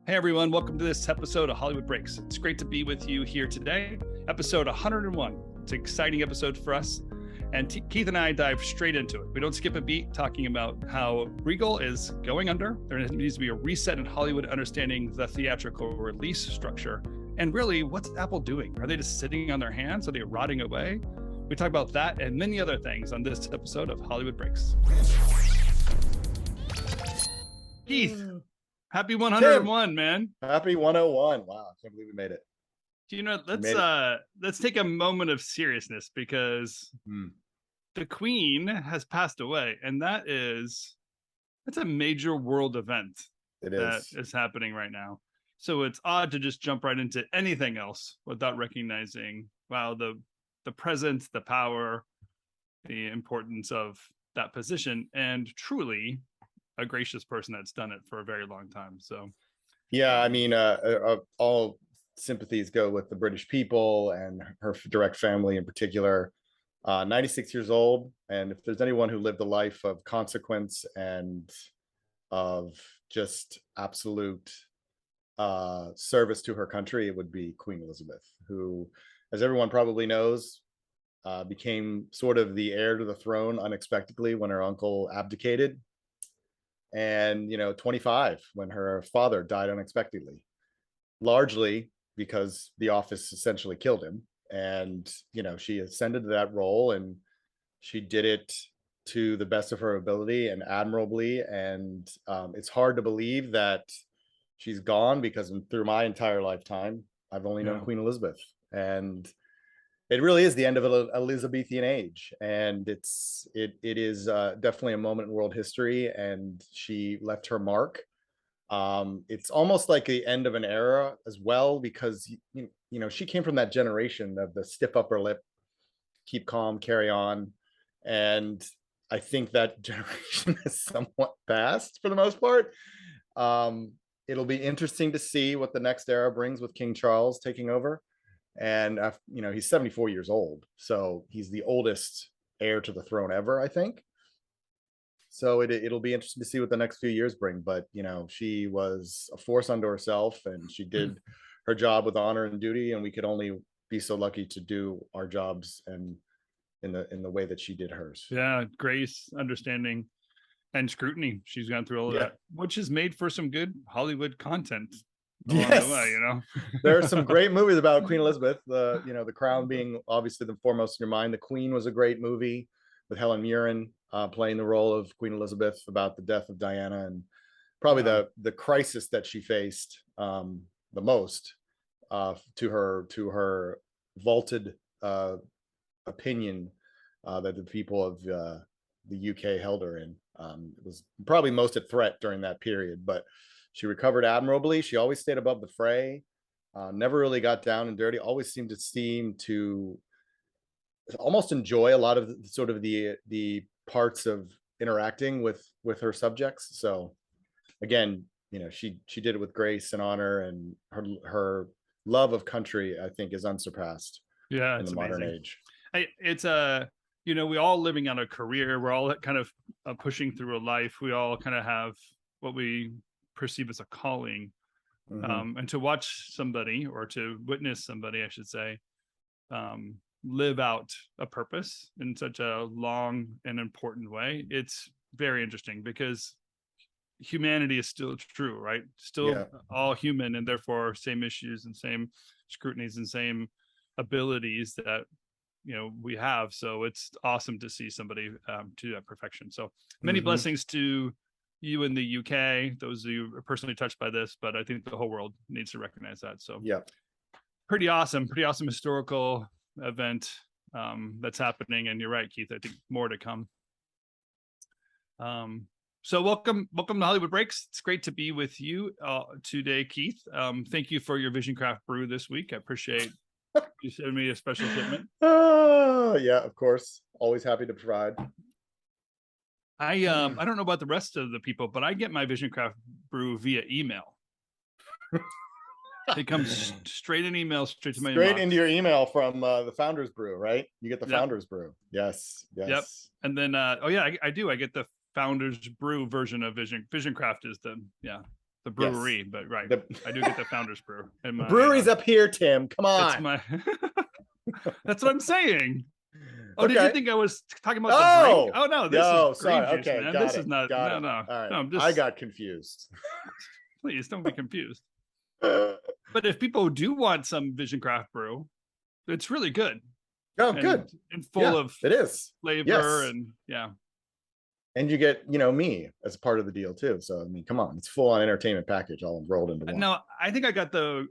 Hey everyone, welcome to this episode of Hollywood Breaks. It's great to be with you here today. Episode 101. It's an exciting episode for us. And Keith and I dive straight into it. We don't skip a beat talking about how Regal is going under. There needs to be a reset in Hollywood understanding the theatrical release structure. And really, what's Apple doing? Are they just sitting on their hands? Are they rotting away? We talk about that and many other things on this episode of Hollywood Breaks. Keith. Happy 101, Tim. Man. Happy 101. Wow, I can't believe we made it. Do you know, let's take a moment of seriousness because the Queen has passed away, and that's a major world event that is happening right now. So it's odd to just jump right into anything else without recognizing, wow, the presence, the power, the importance of that position, and truly a gracious person that's done it for a very long time. So yeah, I mean, all sympathies go with the British people and her direct family in particular. 96 years old, and if there's anyone who lived a life of consequence and of just absolute service to her country, it would be Queen Elizabeth, who, as everyone probably knows, became sort of the heir to the throne unexpectedly when her uncle abdicated. And 25 when her father died unexpectedly, largely because the office essentially killed him. And she ascended to that role, and she did it to the best of her ability and admirably. And it's hard to believe that she's gone, because through my entire lifetime I've only known Queen Elizabeth, and it really is the end of an Elizabethan age, and it is definitely a moment in world history, and she left her mark. It's almost like the end of an era as well, because she came from that generation of the stiff upper lip, keep calm, carry on, and I think that generation is somewhat past for the most part. It'll be interesting to see what the next era brings with King Charles taking over. And he's 74 years old, so he's the oldest heir to the throne ever, I think. So it'll be interesting to see what the next few years bring. But she was a force unto herself, and she did her job with honor and duty, and we could only be so lucky to do our jobs and in the way that she did hers. Yeah, grace, understanding, and scrutiny. She's gone through all of that, which has made for some good Hollywood content. Yes, the way, there are some great movies about Queen Elizabeth. The Crown being obviously the foremost in your mind. The Queen was a great movie with Helen Mirren playing the role of Queen Elizabeth, about the death of Diana, and probably the crisis that she faced the most, to her vaulted opinion that the people of the UK held her in. It was probably most at threat during that period, but she recovered admirably. She always stayed above the fray, never really got down and dirty, always seemed to almost enjoy a lot of the parts of interacting with her subjects. So again, she did it with grace and honor, and her love of country, I think, is unsurpassed in the modern age. It's we all living on a career. We're all kind of pushing through a life. We all kind of have what we perceive as a calling, and to watch somebody, or to witness somebody, I should say, live out a purpose in such a long and important way, it's very interesting, because humanity is still true, right? Still all human, and therefore same issues and same scrutinies and same abilities that we have. So it's awesome to see somebody to that perfection. So many blessings to you in the UK, those of you are personally touched by this, but I think the whole world needs to recognize that. So pretty awesome historical event that's happening. And you're right, Keith, I think more to come. So welcome to Hollywood Breaks. It's great to be with you today, Keith. Thank you for your VisionCraft brew this week. I appreciate you sending me a special shipment. Yeah, of course, always happy to provide. I don't know about the rest of the people, but I get my VisionCraft brew via email. It comes straight in email, straight to my inbox. Into your email from the Founders Brew, right? You get the Founders Brew. Yes. Yep. And then I do. I get the Founders Brew version of VisionCraft is the the brewery, but right. I do get the Founders Brew. And the brewery's up here, Tim. Come on. It's my that's what I'm saying. Oh, Okay. did you think I was talking about the drink? Oh no, this is sorry. grape juice, Okay, man. got This it. is not Got no, it. no. All right. No, I got confused. Please don't be confused. But if people do want some Vision Craft Brew, it's really good. Oh, good. And full of it is flavor and and you get, me as a part of the deal too. So I mean, come on, it's full on entertainment package all rolled into one. No, I think I got the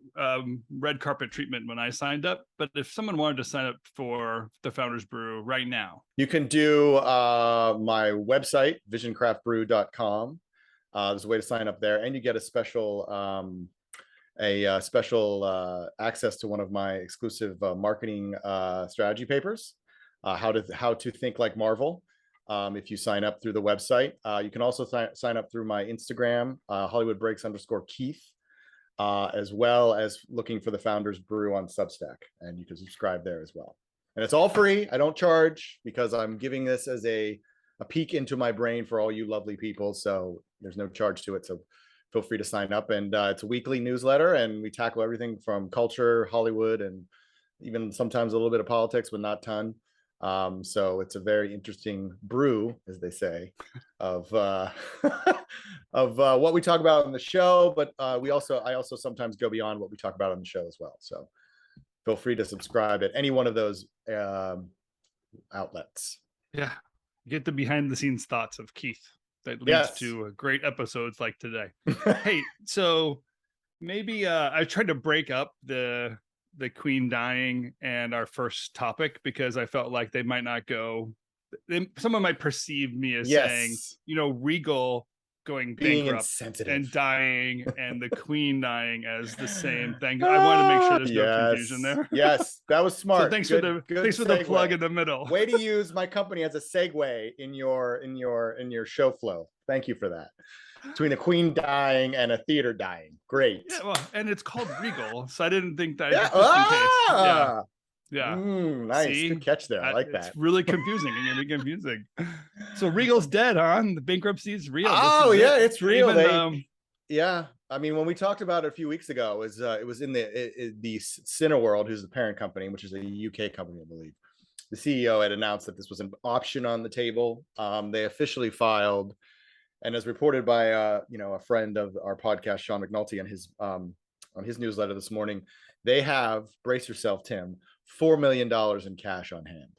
red carpet treatment when I signed up. But if someone wanted to sign up for the Founders Brew right now, you can do my website, visioncraftbrew.com. There's a way to sign up there, and you get a special access to one of my exclusive marketing strategy papers, how to think like Marvel. If you sign up through the website, you can also sign up through my Instagram, HollywoodBreaks_Keith, as well as looking for the Founders Brew on Substack, and you can subscribe there as well. And it's all free. I don't charge because I'm giving this as a peek into my brain for all you lovely people. So there's no charge to it. So feel free to sign up. And it's a weekly newsletter, and we tackle everything from culture, Hollywood, and even sometimes a little bit of politics, but not a ton. So it's a very interesting brew, as they say, of what we talk about on the show. But I also sometimes go beyond what we talk about on the show as well. So feel free to subscribe at any one of those outlets. Yeah, get the behind the scenes thoughts of Keith that leads to great episodes like today. Hey, so maybe I tried to break up the Queen dying and our first topic because I felt like they might not go. Someone might perceive me as saying, Regal going bankrupt and dying and the Queen dying as the same thing. I wanted to make sure there's no confusion there. Yes, that was smart. So thanks for the plug in the middle. Way to use my company as a segue in your show flow. Thank you for that. Between a Queen dying and a theater dying. Great. Yeah, well, and it's called Regal, so I didn't think that just in case. Yeah. Nice. See? Good catch there. I like that. It's really confusing. It's gonna be confusing. So Regal's dead, huh? The bankruptcy's real. It's real. I mean, when we talked about it a few weeks ago, it was in the Cineworld, who's the parent company, which is a UK company, I believe. The CEO had announced that this was an option on the table. They officially filed, and as reported by a friend of our podcast, Sean McNulty, on his newsletter this morning, they have, brace yourself, Tim, $4 million in cash on hand.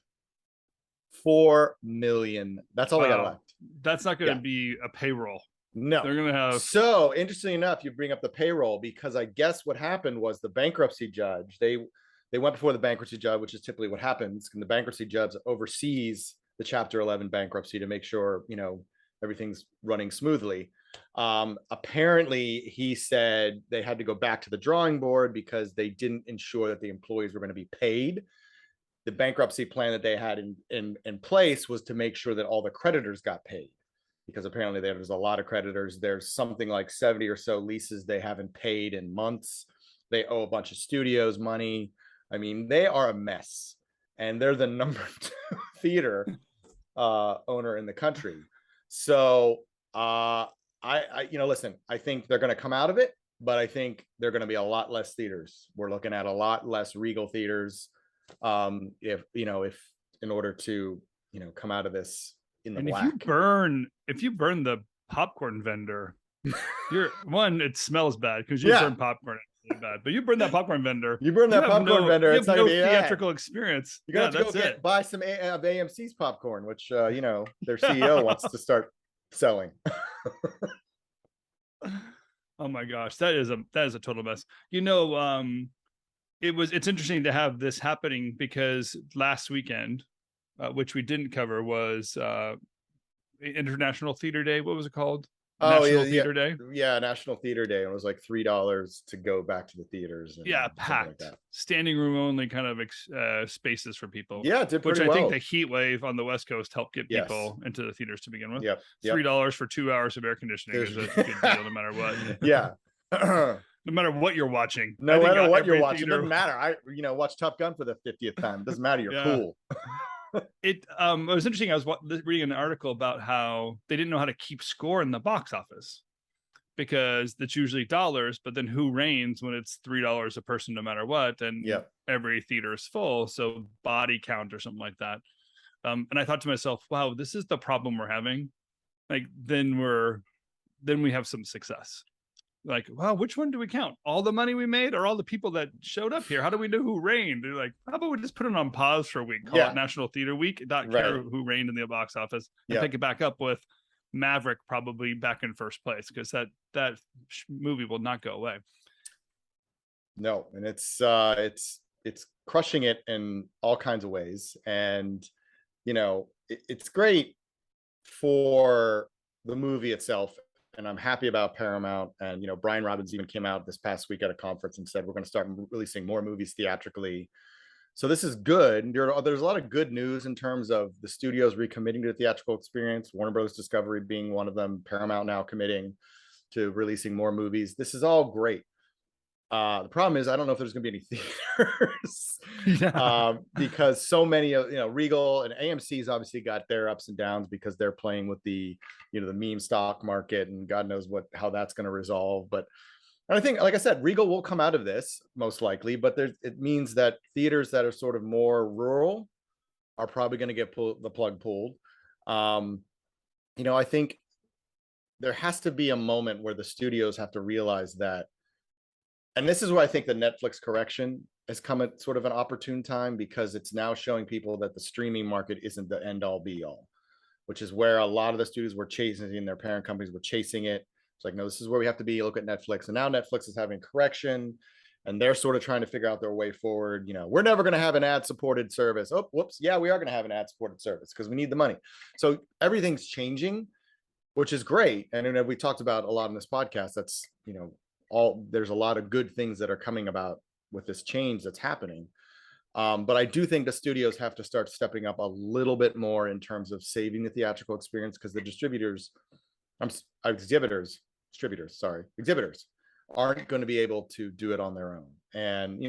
$4 million. That's all they got left. That's not going to be a payroll. No, they're going to have. So interestingly enough, you bring up the payroll, because I guess what happened was the bankruptcy judge, they went before the bankruptcy judge, which is typically what happens. And the bankruptcy judge oversees the Chapter 11 bankruptcy to make sure, everything's running smoothly. Apparently, he said they had to go back to the drawing board because they didn't ensure that the employees were going to be paid. The bankruptcy plan that they had in place was to make sure that all the creditors got paid, because apparently there's a lot of creditors. There's something like 70 or so leases they haven't paid in months. They owe a bunch of studios money. I mean, they are a mess, and they're the number 2 theater owner in the country. So listen, I think they're going to come out of it, but I think they're going to be a lot less theaters. We're looking at a lot less Regal theaters, if in order to come out of this in the black. If you burn the popcorn vendor, it smells bad because you burn popcorn. Really bad, but you burn that popcorn vendor. It's not no gonna be theatrical experience. You're gonna have to go buy some of AMC's popcorn, which their CEO wants to start selling. Oh my gosh, that is a total mess. It's interesting to have this happening because last weekend, which we didn't cover, was International Theater Day. What was it called? National Theater Day. Yeah, National Theater Day. It was like $3 to go back to the theaters. Packed. Like standing room only kind of spaces for people. Yeah, it did pretty well. Which I think the heat wave on the West Coast helped get people into the theaters to begin with. Yep. $3 for 2 hours of air conditioning is a good deal, no matter what. Yeah. No matter what you're watching. No matter what you're watching. It doesn't matter. I watched Top Gun for the 50th time. It doesn't matter. You're cool. It was interesting. I was reading an article about how they didn't know how to keep score in the box office because it's usually dollars, but then who reigns when it's $3 a person no matter what, and Yeah. every theater is full, so body count or something like that. And I thought to myself, wow, this is the problem we're having. Like then we have some success. Like, wow, which one do we count? All the money we made or all the people that showed up here? How do we know who reigned? They're like, how about we just put it on pause for a week, call it National Theater Week, not care who reigned in the box office, and pick it back up with Maverick probably back in first place, because that movie will not go away. No, and it's crushing it in all kinds of ways. And it's great for the movie itself, and I'm happy about Paramount. And Brian Robbins even came out this past week at a conference and said we're going to start releasing more movies theatrically. So this is good. There's a lot of good news in terms of the studios recommitting to the theatrical experience, Warner Bros. Discovery being one of them, Paramount now committing to releasing more movies. This is all great. The problem is I don't know if there's going to be any theaters because so many of Regal and AMC's obviously got their ups and downs because they're playing with the the meme stock market, and God knows how that's going to resolve. But I think, like I said, Regal will come out of this most likely, but it means that theaters that are sort of more rural are probably going to get the plug pulled. I think there has to be a moment where the studios have to realize that. And this is where I think the Netflix correction has come at sort of an opportune time, because it's now showing people that the streaming market isn't the end all be all, which is where a lot of the studios were chasing, and their parent companies were chasing it. It's like, no, this is where we have to be. Look at Netflix. And now Netflix is having correction, and they're sort of trying to figure out their way forward. We're never going to have an ad supported service. Oh, whoops. Yeah, we are going to have an ad supported service because we need the money. So everything's changing, which is great. And we talked about a lot in this podcast. That's, there's a lot of good things that are coming about with this change that's happening. But I do think the studios have to start stepping up a little bit more in terms of saving the theatrical experience, because the exhibitors aren't going to be able to do it on their own. And,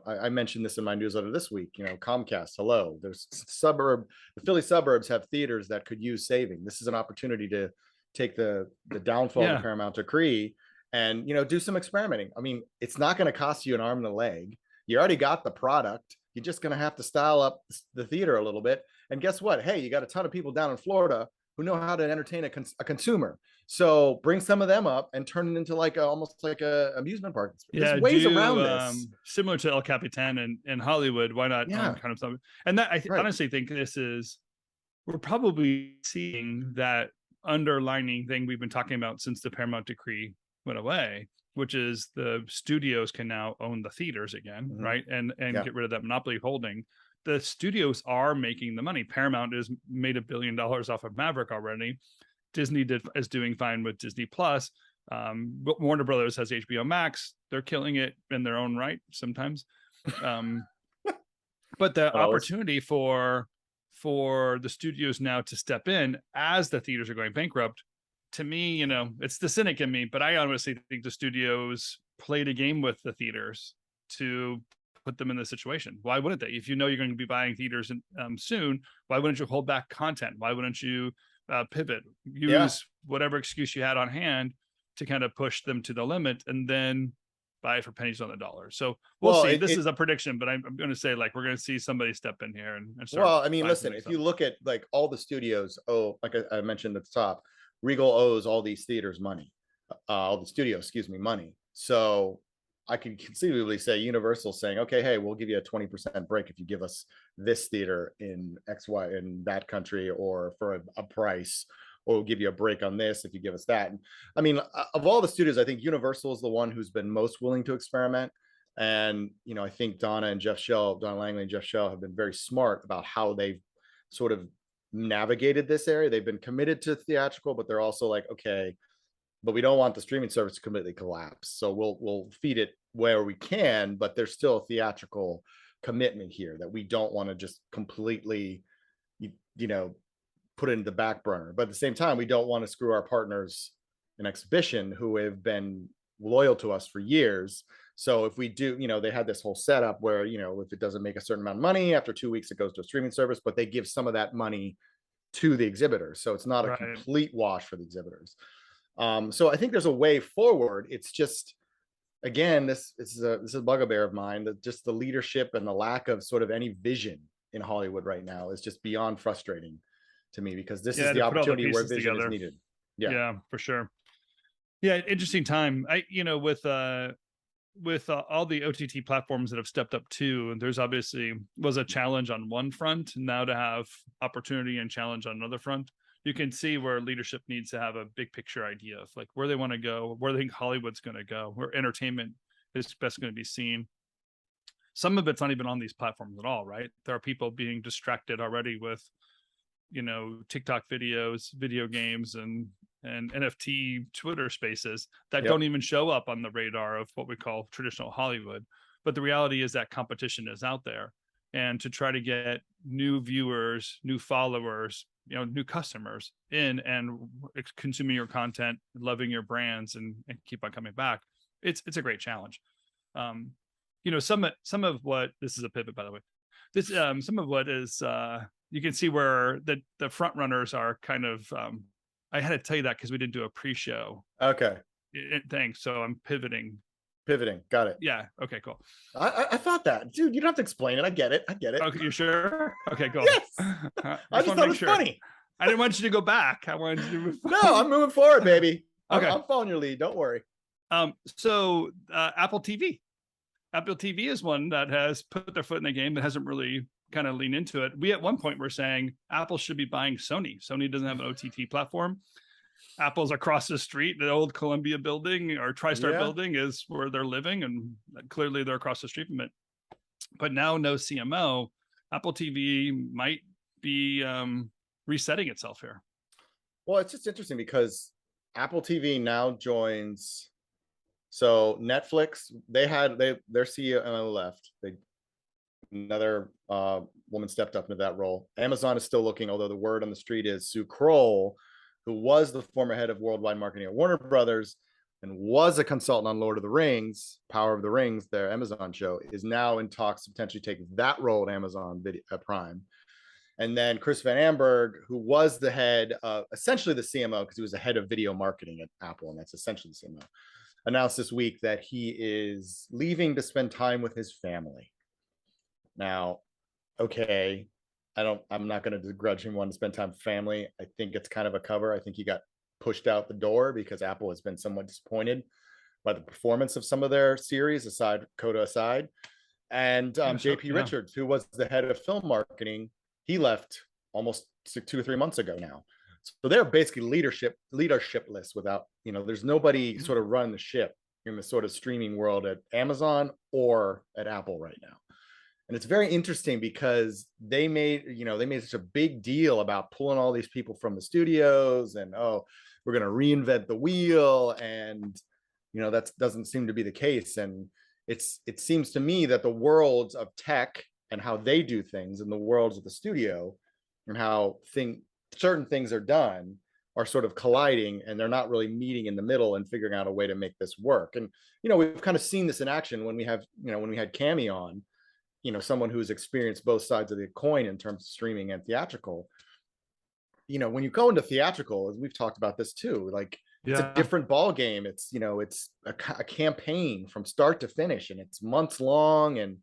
I mentioned this in my newsletter this week, Comcast, hello, the Philly suburbs have theaters that could use saving. This is an opportunity to take the downfall of the Paramount decree and, do some experimenting. I mean, it's not going to cost you an arm and a leg. You already got the product. You're just going to have to style up the theater a little bit. And guess what? Hey, you got a ton of people down in Florida who know how to entertain a consumer. So bring some of them up and turn it into almost like a amusement park. There's ways around this. Similar to El Capitan in Hollywood. Why not kind of something? And that I honestly think we're probably seeing that underlining thing we've been talking about since the Paramount decree went away, which is the studios can now own the theaters again, right? And get rid of that monopoly holding. The studios are making the money. Paramount has made $1 billion off of Maverick already. Disney is doing fine with Disney Plus. But Warner Brothers has HBO Max. They're killing it in their own right sometimes. But the opportunity for the studios now to step in as the theaters are going bankrupt, to me, it's the cynic in me, but I honestly think the studios played a game with the theaters to put them in this situation. Why wouldn't they? If you're going to be buying theaters soon, why wouldn't you hold back content? Why wouldn't you pivot, use whatever excuse you had on hand to kind of push them to the limit, and then buy it for pennies on the dollar? So we'll see. This is a prediction, but I'm going to say we're going to see somebody step in here and start. Well, I mean, listen, if you look at all the studios, like I mentioned at the top, Regal owes all these theaters money, all the studios, money. So I could conceivably say Universal saying, okay, hey, we'll give you a 20% break if you give us this theater in XY in that country, or for a price, or we'll give you a break on this if you give us that. And I mean, of all the studios, I think Universal is the one who's been most willing to experiment. And, I think Donna Langley and Jeff Shell have been very smart about how they've sort of navigated this area. They've been committed to theatrical, but they're also like, okay, but we don't want the streaming service to completely collapse. So we'll feed it where we can, but there's still a theatrical commitment here that we don't want to just completely, put it in the back burner. But at the same time, we don't want to screw our partners in exhibition who have been loyal to us for years. So if we do, they had this whole setup where, if it doesn't make a certain amount of money, after 2 weeks, it goes to a streaming service, but they give some of that money to the exhibitors. So it's not a complete wash for the exhibitors. So I think there's a way forward. It's just, again, this is a bugbear of mine, that just the leadership and the lack of sort of any vision in Hollywood right now is just beyond frustrating to me, because this is Yeah, the to put all the opportunity where pieces vision is together. needed. Yeah. Yeah, for sure. Yeah, interesting time. With all the OTT platforms that have stepped up too, there's obviously was a challenge on one front. Now to have opportunity and challenge on another front, you can see where leadership needs to have a big picture idea of like where they want to go, where they think Hollywood's going to go, where entertainment is best going to be seen. Some of it's not even on these platforms at all, right? There are people being distracted already with, TikTok videos, video games, and NFT Twitter spaces that Yep. don't even show up on the radar of what we call traditional Hollywood. But the reality is that competition is out there. And to try to get new viewers, new followers, new customers in and consuming your content, loving your brands, and keep on coming back, it's a great challenge. Some of what, this is a pivot, by the way, this some of what is you can see where the front runners are kind of I had to tell you that because we didn't do a pre-show Okay. thing, so I'm pivoting. Got it. Yeah, okay, cool. I thought that, dude. You don't have to explain it. I get it. Okay, you sure? Okay, cool. Yes. I wanna just thought it make was sure. funny. I didn't want you to go back. I wanted you to move No, I'm moving forward, baby. Okay. I'm following your lead. Don't worry. So Apple TV is one that has put their foot in the game but hasn't really kind of leaned into it. We at one point were saying Apple should be buying Sony. Sony doesn't have an OTT platform. Apple's across the street. The old Columbia building or TriStar building is where they're living, and clearly they're across the street from it. But now no CMO. Apple TV might be resetting itself here. Well, it's just interesting because Apple TV now joins. So Netflix, their CEO left. Another woman stepped up into that role. Amazon is still looking, although the word on the street is Sue Kroll, who was the former head of worldwide marketing at Warner Brothers and was a consultant on Lord of the Rings, Power of the Rings, their Amazon show, is now in talks to potentially take that role at Amazon Prime. And then Chris Van Amberg, who was the head of essentially the CMO, because he was the head of video marketing at Apple, and that's essentially the CMO, announced this week that he is leaving to spend time with his family. Now, okay, I'm not going to begrudge him wanting to spend time with family. I think it's kind of a cover. I think he got pushed out the door because Apple has been somewhat disappointed by the performance of some of their series, Coda aside. And JP Richards, who was the head of film marketing, he left almost 2 or 3 months ago now. So they're basically leadershipless without, there's nobody sort of running the ship in the sort of streaming world at Amazon or at Apple right now. And it's very interesting because they made such a big deal about pulling all these people from the studios and, we're going to reinvent the wheel. And, that doesn't seem to be the case. And it seems to me that the worlds of tech and how they do things and the worlds of the studio and how certain things are done are sort of colliding, and they're not really meeting in the middle and figuring out a way to make this work. And, we've kind of seen this in action when we had Cami on, someone who's experienced both sides of the coin in terms of streaming and theatrical. When you go into theatrical, as we've talked about this too, like it's a different ball game. It's, it's a campaign from start to finish, and it's months long. And,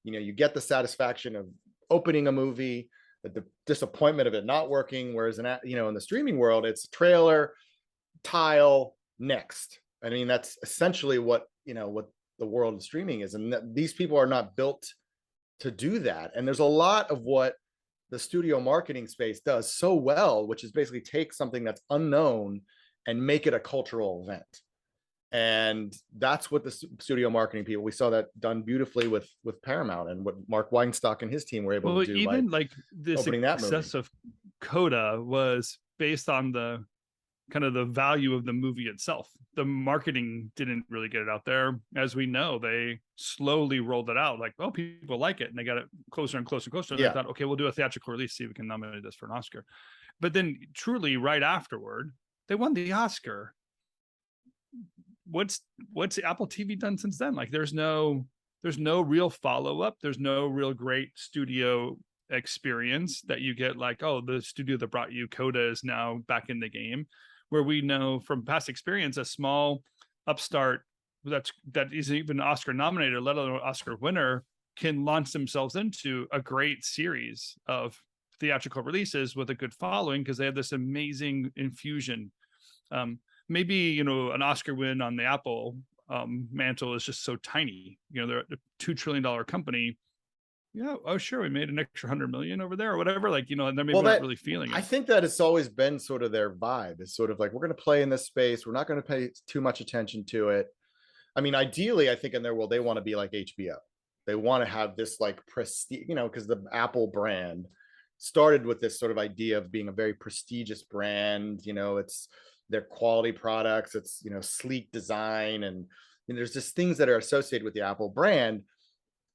you get the satisfaction of opening a movie, the disappointment of it not working. Whereas in the streaming world, it's trailer, tile, next. I mean, that's essentially what the world of streaming is. And these people are not built to do that. And there's a lot of what the studio marketing space does so well, which is basically take something that's unknown and make it a cultural event. And that's what the studio marketing people, we saw that done beautifully with Paramount, and what Mark Weinstock and his team were able to do. Even like the success of Coda was based on the kind of the value of the movie itself. The marketing didn't really get it out there. As we know, they slowly rolled it out like, oh, people like it. And they got it closer and closer and closer. And they thought, okay, we'll do a theatrical release, see if we can nominate this for an Oscar. But then truly right afterward, they won the Oscar. What's Apple TV done since then? Like there's no real follow-up. There's no real great studio experience that you get like, oh, the studio that brought you Coda is now back in the game. where we know from past experience, a small upstart that isn't even Oscar nominated, let alone Oscar winner, can launch themselves into a great series of theatrical releases with a good following because they have this amazing infusion. Maybe, you know, an Oscar win on the Apple mantle is just so tiny. You know, they're a $2 trillion company. Yeah, oh sure, we made an extra 100 million over there or whatever. Like, you know, and they're maybe not really feeling it. I think that it's always been sort of their vibe. It's sort of like, we're going to play in this space. We're not going to pay too much attention to it. I mean, ideally, I think in their world, they want to be like HBO. They want to have this like prestige, you know, because the Apple brand started with this sort of idea of being a very prestigious brand. You know, it's their quality products. It's, you know, sleek design. And you know, there's just things that are associated with the Apple brand.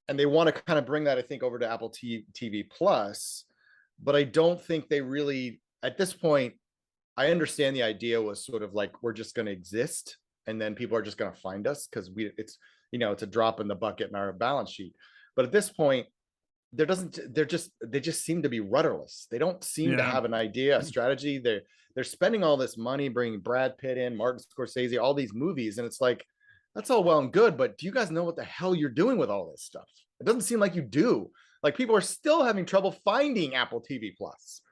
And they want to kind of bring that, I think, over to Apple TV Plus. But I don't think they really, at this point, I understand the idea was sort of like, we're just going to exist. And then people are just going to find us because it's, you know, it's a drop in the bucket in our balance sheet. But at this point, they just seem to be rudderless. They don't seem to have an idea, a strategy. They're spending all this money, bringing Brad Pitt in, Martin Scorsese, all these movies. And it's like, that's all well and good, but do you guys know what the hell you're doing with all this stuff? It doesn't seem like you do. Like, people are still having trouble finding Apple TV Plus.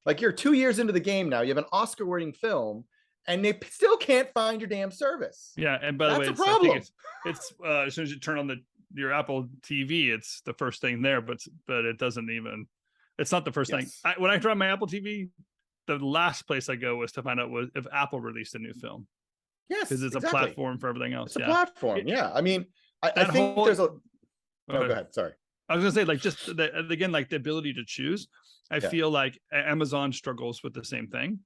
Like, you're 2 years into the game now. You have an Oscar-winning film, and they still can't find your damn service. Yeah, and by the way, that's a problem. It's as soon as you turn on your Apple TV, it's the first thing there, but it doesn't even. It's not the first thing. When I turn on my Apple TV, the last place I go was to find out if Apple released a new film. Yes, because it's a platform for everything else. It's a platform. Yeah, I mean, I think there's a. Oh, go ahead. Sorry. I was gonna say, like, just again, like the ability to choose. I feel like Amazon struggles with the same thing.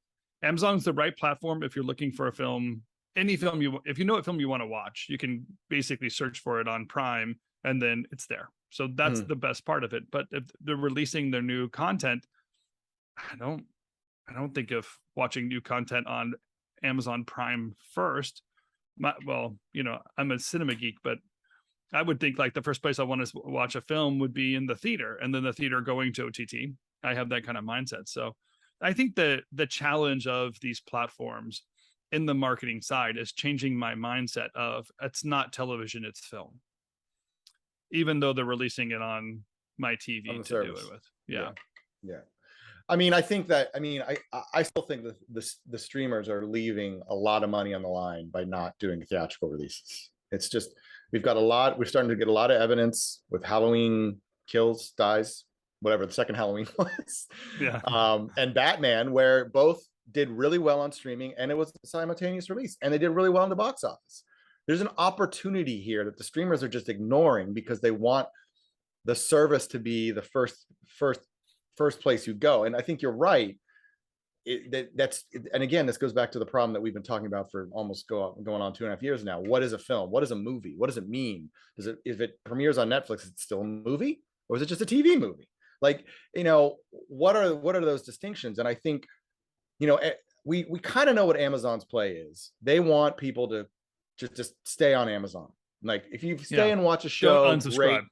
Amazon's the right platform if you're looking for a film, any film if you know what film you want to watch, you can basically search for it on Prime and then it's there. So that's the best part of it. But if they're releasing their new content, I don't think of watching new content on Amazon Prime first. Well, you know, I'm a cinema geek, but I would think like the first place I want to watch a film would be in the theater, and then the theater going to OTT. I have that kind of mindset. So I think the challenge of these platforms in the marketing side is changing my mindset of it's not television, it's film. Even though they're releasing it on my TV to do it with. Yeah. I mean, I think that, I still think that the streamers are leaving a lot of money on the line by not doing theatrical releases. It's just, we're starting to get a lot of evidence with Halloween Kills, Dies, whatever the second Halloween was. Yeah. And Batman, where both did really well on streaming and it was a simultaneous release and they did really well in the box office. There's an opportunity here that the streamers are just ignoring because they want the service to be the first place you go. And I think you're right. And again, this goes back to the problem that we've been talking about for almost going on 2.5 years now. What is a film? What is a movie? What does it mean? If it premieres on Netflix, is it still a movie, or is it just a TV movie? Like, you know, what are those distinctions? And I think, you know, we kind of know what Amazon's play is. They want people to just stay on Amazon. Like, if you stay and watch a show, don't unsubscribe.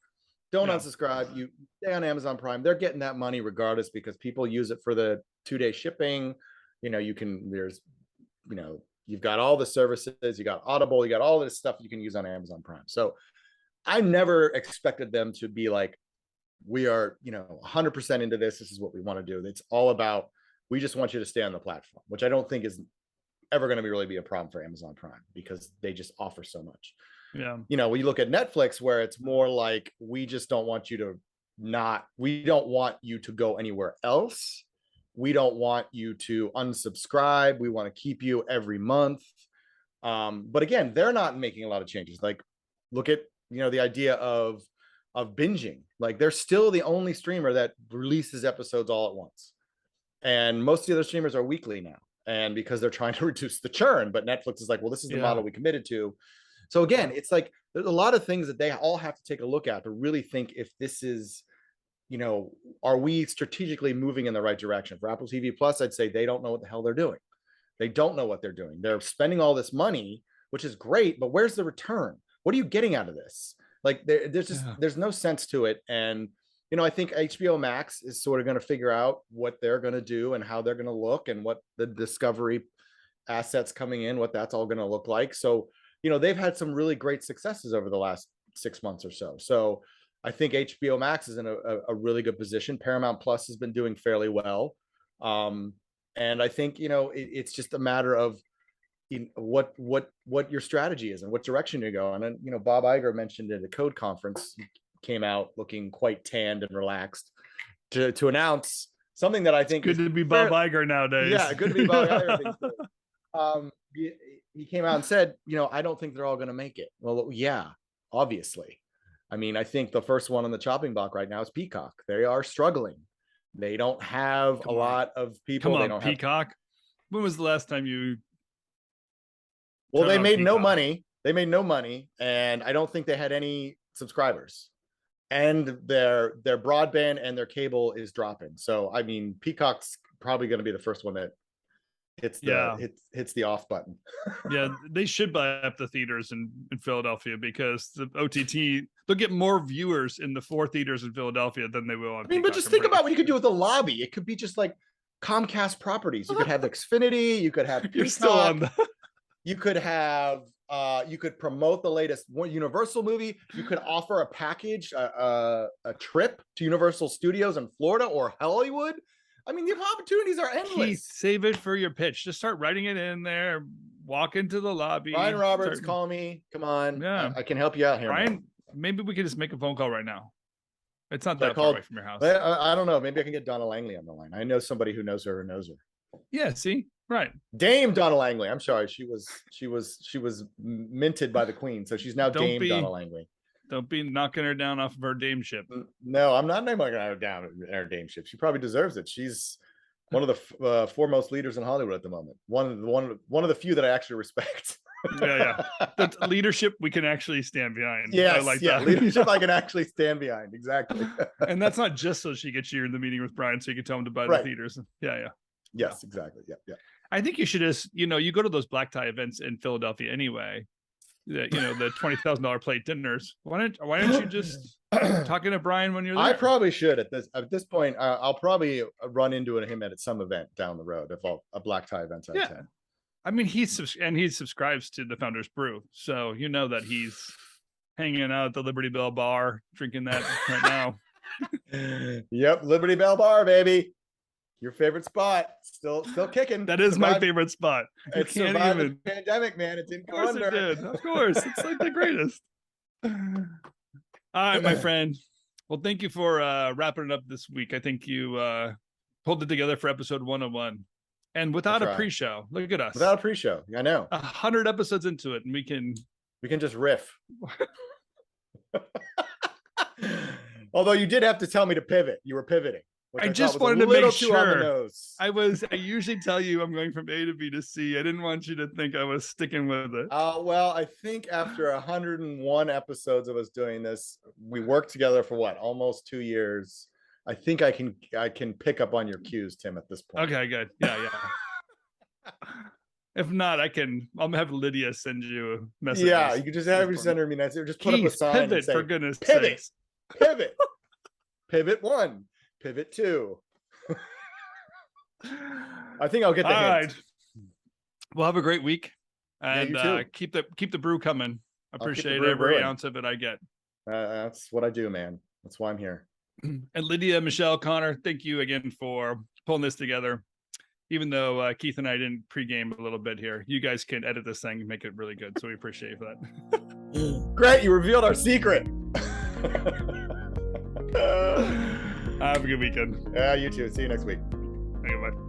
Don't unsubscribe. You stay on Amazon Prime. They're getting that money regardless because people use it for the 2-day shipping. You know, you've got all the services, you got Audible, you got all this stuff you can use on Amazon Prime. So I never expected them to be like, we are, 100% into this. This is what we want to do. It's all about, we just want you to stay on the platform, which I don't think is ever going to really be a problem for Amazon Prime because they just offer so much. Yeah. You know, when you look at Netflix, where it's more like, we don't want you to go anywhere else. We don't want you to unsubscribe. We want to keep you every month. But again, they're not making a lot of changes. Like, look at, the idea of binging. Like, they're still the only streamer that releases episodes all at once. And most of the other streamers are weekly now. And because they're trying to reduce the churn, but Netflix is like, well, this is the model we committed to. So again, it's like, there's a lot of things that they all have to take a look at to really think if this is, are we strategically moving in the right direction? For Apple TV Plus, I'd say they don't know what the hell they're doing. They don't know what they're doing. They're spending all this money, which is great, but where's the return? What are you getting out of this? Like, there's no sense to it. And, I think HBO Max is sort of going to figure out what they're going to do and how they're going to look and what the Discovery assets coming in, what that's all going to look like. So, they've had some really great successes over the last 6 months or so. So I think HBO Max is in a really good position. Paramount Plus has been doing fairly well. And I think, it's just a matter of what your strategy is and what direction you go. And then, Bob Iger mentioned at a code conference, he came out looking quite tanned and relaxed to announce something that I think it's good to be Bob Iger nowadays. Yeah, good to be Bob Iger. He came out and said, I don't think they're all going to make it. Well, yeah, obviously. I mean, I think the first one on the chopping block right now is Peacock. They are struggling. They don't have a lot of people. Come on, they don't Peacock. When was the last time you? Well, they made no money. They made no money, and I don't think they had any subscribers. And their broadband and their cable is dropping. So, I mean, Peacock's probably going to be the first one that hits the off button. Yeah, they should buy up the theaters in Philadelphia, because the OTT, they'll get more viewers in the 4 theaters in Philadelphia than they will on Peacock. But just think about what you could do with the lobby. It could be just like Comcast properties. You could have Xfinity. You could have Peacock. You're still on the... You could have you could promote the latest Universal movie. You could offer a package, a trip to Universal Studios in Florida or Hollywood. I mean, the opportunities are endless. Keith, save it for your pitch. Just start writing it in there. Walk into the lobby. Ryan Roberts, call me. Come on. Yeah, I can help you out here. Ryan, maybe we could just make a phone call right now. It's not that far away from your house. I don't know. Maybe I can get Donna Langley on the line. I know somebody who knows her. Yeah. See, right. Dame Donna Langley. I'm sorry. She was minted by the Queen, so she's now Dame Donna Langley. Don't be knocking her down off of her dameship. No, I'm not knocking her down her dameship. She probably deserves it. She's one of the foremost leaders in Hollywood at the moment. One of the few that I actually respect. Yeah. That's leadership we can actually stand behind. Yes, I like that. Leadership I can actually stand behind. Exactly. And that's not just so she gets you in the meeting with Brian, so you can tell him to buy the theaters. Yeah. Yes, exactly. Yeah. I think you should just, you go to those black tie events in Philadelphia anyway. The $20,000 plate dinners. Why don't you just talking to Brian when you're there? I probably should at this point. I'll probably run into him at some event down the road, if a black tie event. Yeah, I mean he subscribes to the Founders Brew, so you know that he's hanging out at the Liberty Bell bar drinking that right now. Yep, Liberty Bell bar, baby. Your favorite spot, still kicking. That is my favorite spot. It survived the pandemic, man. It didn't go under. It did. Of course, it's like the greatest. All right, my friend. Well, thank you for wrapping it up this week. I think you pulled it together for episode 101, and without a pre-show. Look at us. Without a pre-show, I know. 100 episodes into it, and we can just riff. Although you did have to tell me to pivot. You were pivoting. I just wanted to make sure. I usually tell you I'm going from A to B to C. I didn't want you to think I was sticking with it. Well, I think after 101 episodes of us doing this, we worked together for almost 2 years. I think I can pick up on your cues, Tim, at this point. Okay, good. Yeah. If not, I'll have Lydia send you a message. Yeah, you can just have her send her me message. Just put up a sign pivot, and say, for goodness sakes. Pivot. Pivot 1. Pivot 2. I think I'll get the hint. All right. Well, have a great week, and keep the brew coming. I appreciate every ounce of it I get. That's what I do, man. That's why I'm here. And Lydia, Michelle, Connor, thank you again for pulling this together. Even though Keith and I didn't pregame a little bit here, you guys can edit this thing and make it really good. So we appreciate that. Great, you revealed our secret. Have a good weekend. Yeah, you too. See you next week. Okay, bye.